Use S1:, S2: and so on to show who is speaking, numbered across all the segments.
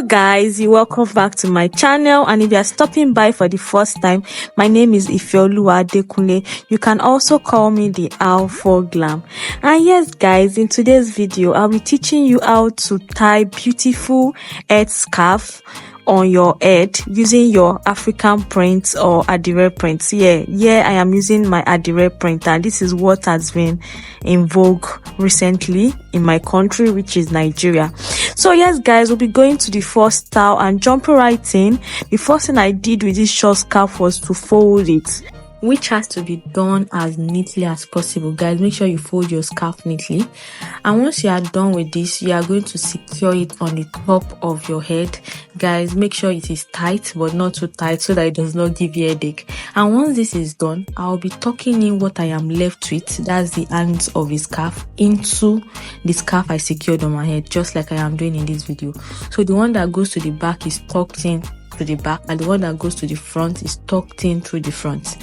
S1: guys, you welcome back to my channel, and if you are stopping by for the first time, my name is Ifeoluwa Adekunle. You can also call me the Owl for Glam. And yes guys, in today's video I'll be teaching you how to tie beautiful head scarf on your head using your African prints or Adire prints. I am using my Adire print, and this is what has been in vogue recently in my country, which is Nigeria. So yes guys, we'll be going to the first style and jumping right in. The first thing I did with this short scarf was to fold it, which has to be done as neatly as possible. Guys, make sure you fold your scarf neatly, and once you are done with this, you are going to secure it on the top of your head. Guys, make sure it is tight but not too tight so that it does not give you a headache. And once this is done, I'll be tucking in what I am left with, that's the ends of the scarf, into the scarf I secured on my head, just like I am doing in this video. So the one that goes to the back is tucked in to the back, and the one that goes to the front is tucked in through the front.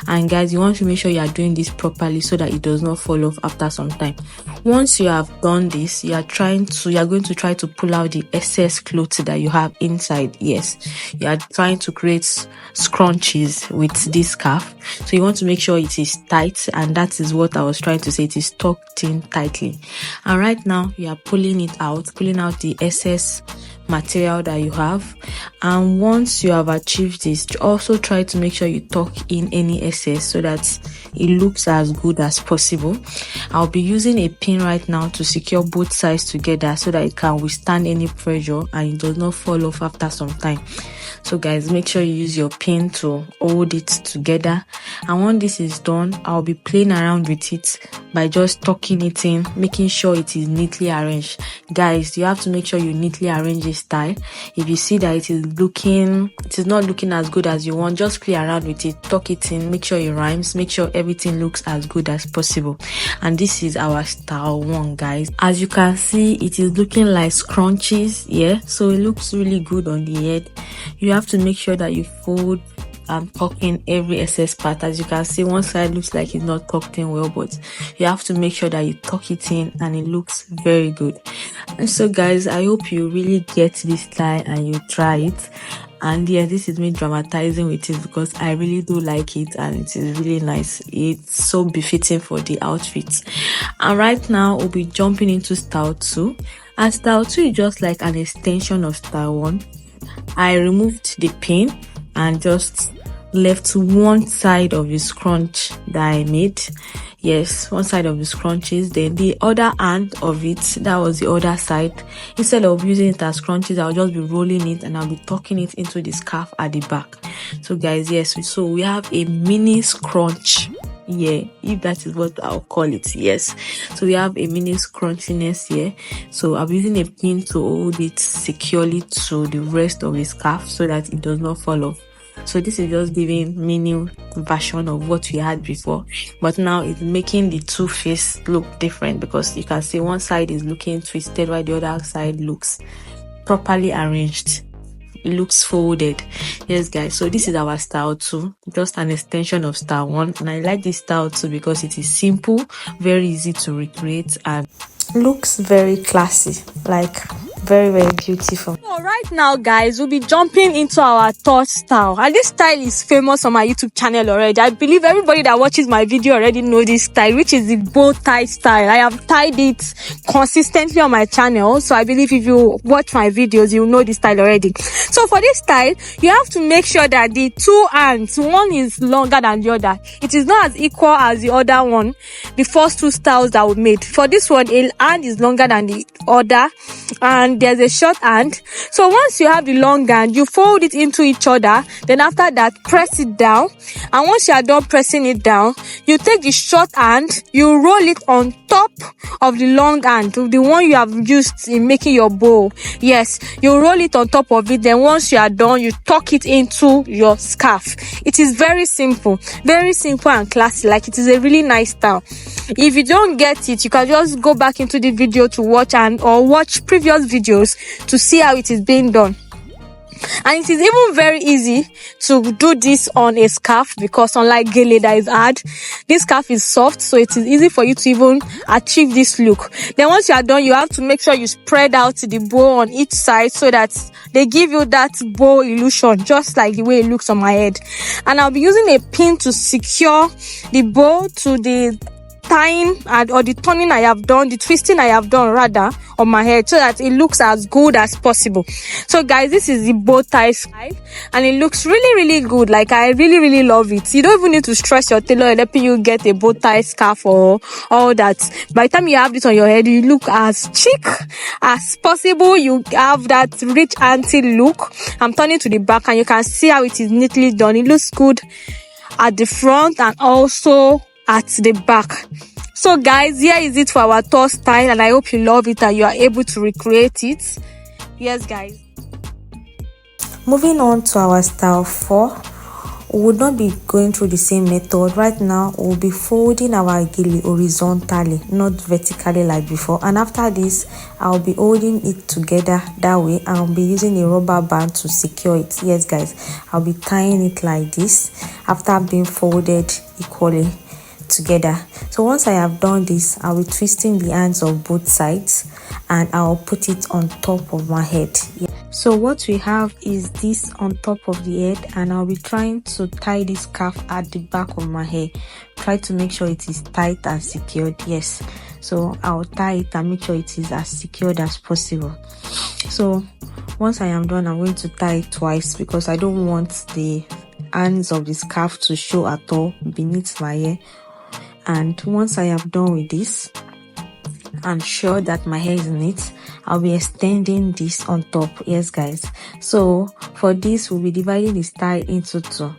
S1: And guys, you want to make sure you are doing this properly so that it does not fall off after some time. Once you have done this, you are going to try to pull out the excess clothes that you have inside. Yes, you are trying to create scrunchies with this scarf, so you want to make sure it is tight, and that is what I was trying to say. It is tucked in tightly, and right now you are pulling out the excess material that you have. And once you have achieved this, also try to make sure you tuck in any excess so that it looks as good as possible. I'll be using a pin right now to secure both sides together so that it can withstand any pressure and it does not fall off after some time. So guys, make sure you use your pin to hold it together. And when this is done, I'll be playing around with it by just tucking it in, making sure it is neatly arranged. Guys, you have to make sure you neatly arrange this style. If you see that it is not looking as good as you want, just play around with it, tuck it in, make sure it rhymes, make sure everything looks as good as possible. And this is our style 1, guys. As you can see, it is looking like scrunchies, so it looks really good on the head. You have to make sure that you fold and tuck in every excess part. As you can see, one side looks like it's not tucked in well, but you have to make sure that you tuck it in and it looks very good. And so guys, I hope you really get this style and you try it. And yeah, this is me dramatizing with it because I really do like it and it is really nice. It's so befitting for the outfits. And right now we'll be jumping into style 2, and style 2 is just like an extension of style 1. I removed the pin and just left one side of the scrunch that I made. Yes, one side of the scrunchies, then the other end of it, that was the other side. Instead of using it as scrunchies, I'll just be rolling it and I'll be tucking it into the scarf at the back. So guys, yes, so we have a mini scrunch, if that is what I'll call it. Yes, so we have a mini scrunchiness here. So I'm using a pin to hold it securely to the rest of the scarf so that it does not fall off. So this is just giving mini version of what we had before, but now it's making the two face look different because you can see one side is looking twisted while the other side looks properly arranged. It looks folded. Yes guys, so this is our style 2, just an extension of style 1, and I like this style 2 because it is simple, very easy to recreate, and looks very classy, like very beautiful. So right now guys, we'll be jumping into our third style, and this style is famous on my YouTube channel already. I believe everybody that watches my video already know this style, which is the bow tie style. I have tied it consistently on my channel, so I believe if you watch my videos you know this style already. So for this style, you have to make sure that the two hands, one is longer than the other. It is not as equal as the other one, the first 2 styles that we made. For this one, a hand is longer than the other and there's a short hand. So once you have the long hand, you fold it into each other, then after that press it down, and once you are done pressing it down, you take the short hand, you roll it on top of the long hand, the one you have used in making your bow. Yes, you roll it on top of it, then once you are done, you tuck it into your scarf. It is very simple and classy. Like, it is a really nice style. If you don't get it, you can just go back into the video to watch or watch previous videos to see how it is being done. And it is even very easy to do this on a scarf, because unlike gele that is hard, this scarf is soft, so it is easy for you to even achieve this look. Then once you are done, you have to make sure you spread out the bow on each side so that they give you that bow illusion, just like the way it looks on my head. And I'll be using a pin to secure the bow to the tying or the turning I have done, the twisting I have done rather, on my head, so that it looks as good as possible. So guys, this is the bow tie style, and it looks really good. Like, I really love it. You don't even need to stress your tailor helping you get a bow tie scarf or all that. By the time you have this on your head, you look as chic as possible. You have that rich auntie look. I'm turning to the back and you can see how it is neatly done. It looks good at the front and also at the back. So guys, here is it for our top style, and I hope you love it and you are able to recreate it. Yes guys, moving on to our style 4, we would not be going through the same method. Right now we'll be folding our gele horizontally, not vertically like before, and after this I'll be holding it together that way, and I'll be using a rubber band to secure it. Yes guys, I'll be tying it like this after being folded equally together. So once I have done this, I'll be twisting the ends of both sides and I'll put it on top of my head. So what we have is this on top of the head, and I'll be trying to tie this scarf at the back of my hair. Try to make sure it is tight and secured. Yes, so I'll tie it and make sure it is as secured as possible. So once I am done, I'm going to tie it twice because I don't want the ends of the scarf to show at all beneath my hair. And once I am done with this and sure that my hair is neat, I'll be extending this on top. Yes guys, so for this we'll be dividing the style into 2.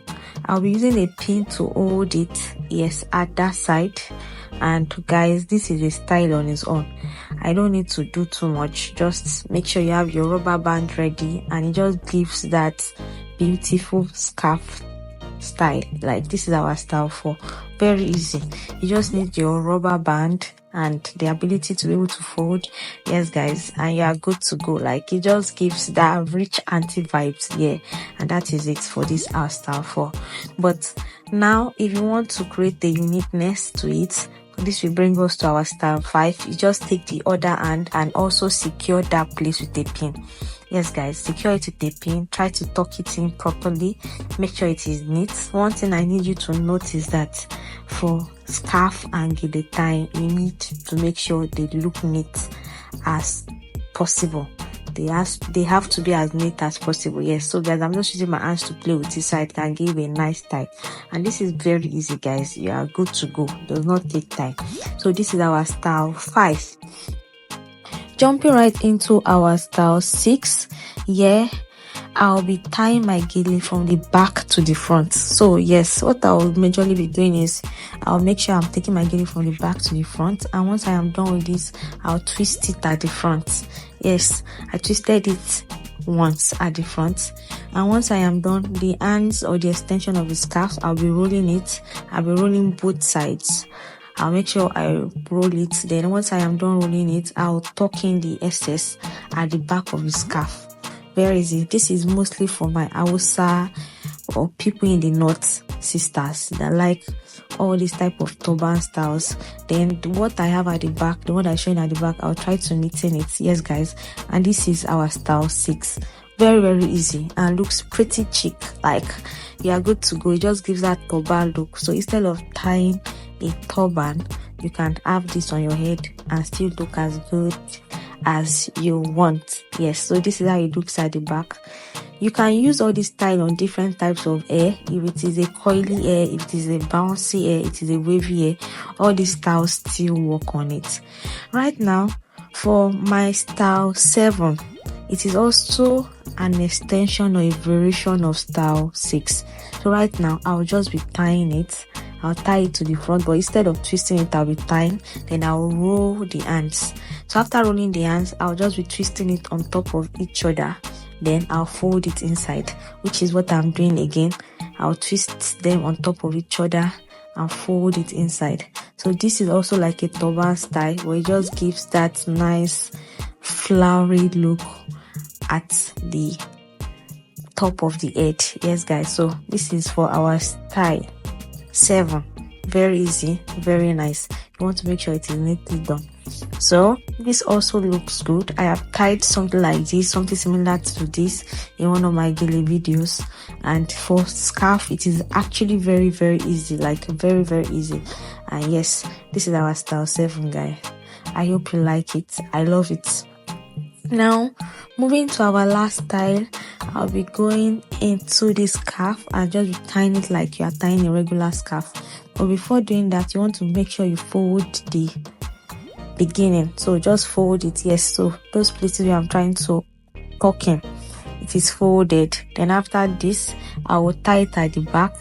S1: I'll be using a pin to hold it, yes, at that side. And guys, this is a style on its own. I don't need to do too much. Just make sure you have your rubber band ready, and it just gives that beautiful scarf style. Like, this is our style 4. Very easy. You just need your rubber band and the ability to be able to fold. Yes guys, and you are good to go. Like, it just gives that rich auntie vibes. Yeah, and that is it for this our style 4. But now if you want to create the uniqueness to it, this will bring us to our style 5. You just take the other hand and also secure that place with a pin. Yes guys, secure it with a pin. Try to tuck it in properly. Make sure it is neat. One thing I need you to notice that for scarf and gele tie, you need to make sure they look neat as possible. They have to be as neat as possible. Yes, so guys, I'm just using my hands to play with this so I can give a nice tie. And this is very easy guys. You are good to go. It does not take time. So this is our style 5. Jumping right into our style 6. Yeah, I'll be tying my gele from the back to the front. So yes, what I'll majorly be doing is I'll make sure I'm taking my gele from the back to the front, and once I am done with this, I'll twist it at the front. Yes, I twisted it once at the front, and once I am done, the ends or the extension of the scarf, I'll be rolling it. I'll be rolling both sides. I'll make sure I roll it. Then once I am done rolling it, I'll tuck in the excess at the back of the scarf. Very easy. This is mostly for my Hausa or people in the north sisters that like all these type of turban styles. Then what I have at the back, the one I'm showing at the back, I'll try to neaten it. Yes guys, and this is our style 6. Very easy and looks pretty chic. Like, you are good to go. It just gives that turban look. So instead of tying a turban, you can have this on your head and still look as good as you want. Yes, so this is how it looks at the back. You can use all this style on different types of hair. If it is a coily hair, if it is a bouncy hair, it is a wavy hair, all these styles still work on it. Right now, for my style 7, it is also an extension or a variation of style 6. So right now, I'll just be tying it. I'll tie it to the front, but instead of twisting it, I'll be tying. Then I'll roll the ends. So after rolling the ends, I'll just be twisting it on top of each other. Then I'll fold it inside, which is what I'm doing again. I'll twist them on top of each other and fold it inside. So this is also like a turban style, where it just gives that nice flowery look at the top of the head. Yes guys, so this is for our style 7. Very easy, very nice. You want to make sure it is neatly done. So this also looks good. I have tied something like this, something similar to this in one of my daily videos. And for scarf, it is actually very easy, like very easy. And yes, this is our style 7, guys. I hope you like it. I love it. Now moving to our last style, I'll be going into this scarf and just be tying it like you are tying a regular scarf. But before doing that, you want to make sure you fold the beginning. So just fold it. Yes, so those places where I'm trying to tuck in, it is folded. Then after this, I will tie it at the back,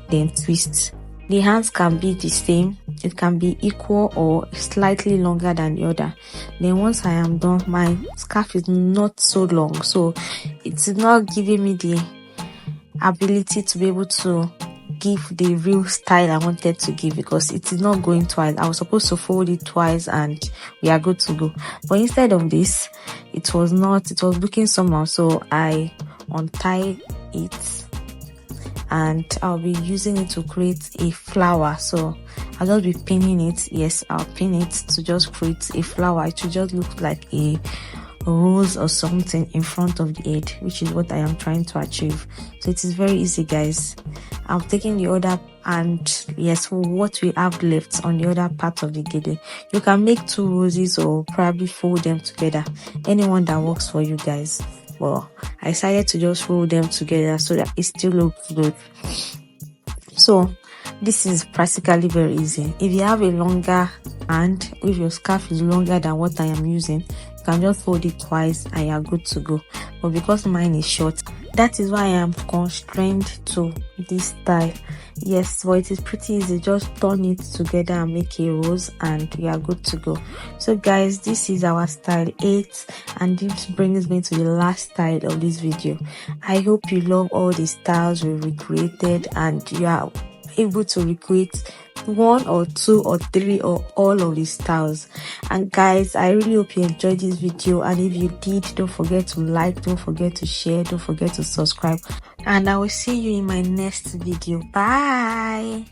S1: then twist. The hands can be the same, it can be equal or slightly longer than the other. Then once I am done, my scarf is not so long, so it's not giving me the ability to be able to give the real style I wanted to give, because it is not going twice. I was supposed to fold it twice and we are good to go, but instead of this, it was looking somehow, so I untie it and I'll be using it to create a flower. So I'll just be pinning it. Yes, I'll pin it to just create a flower. It should just look like a rose or something in front of the head, which is what I am trying to achieve. So it is very easy, guys. I'm taking the other, and yes, what we have left on the other part of the gele, you can make 2 roses or probably fold them together, anyone that works for you guys. Well, I decided to just roll them together so that it still looks good. So this is practically very easy. If you have a longer hand, if your scarf is longer than what I am using, you can just fold it twice and you are good to go. But because mine is short, that is why I am constrained to this style. Yes, but it is pretty easy. Just turn it together and make a rose and you are good to go. So guys, this is our style 8, and this brings me to the last style of this video. I hope you love all the styles we recreated and you are able to recreate 1 or 2 or 3 or all of these styles. And guys, I really hope you enjoyed this video, and if you did, don't forget to like, don't forget to share, don't forget to subscribe, and I will see you in my next video. Bye.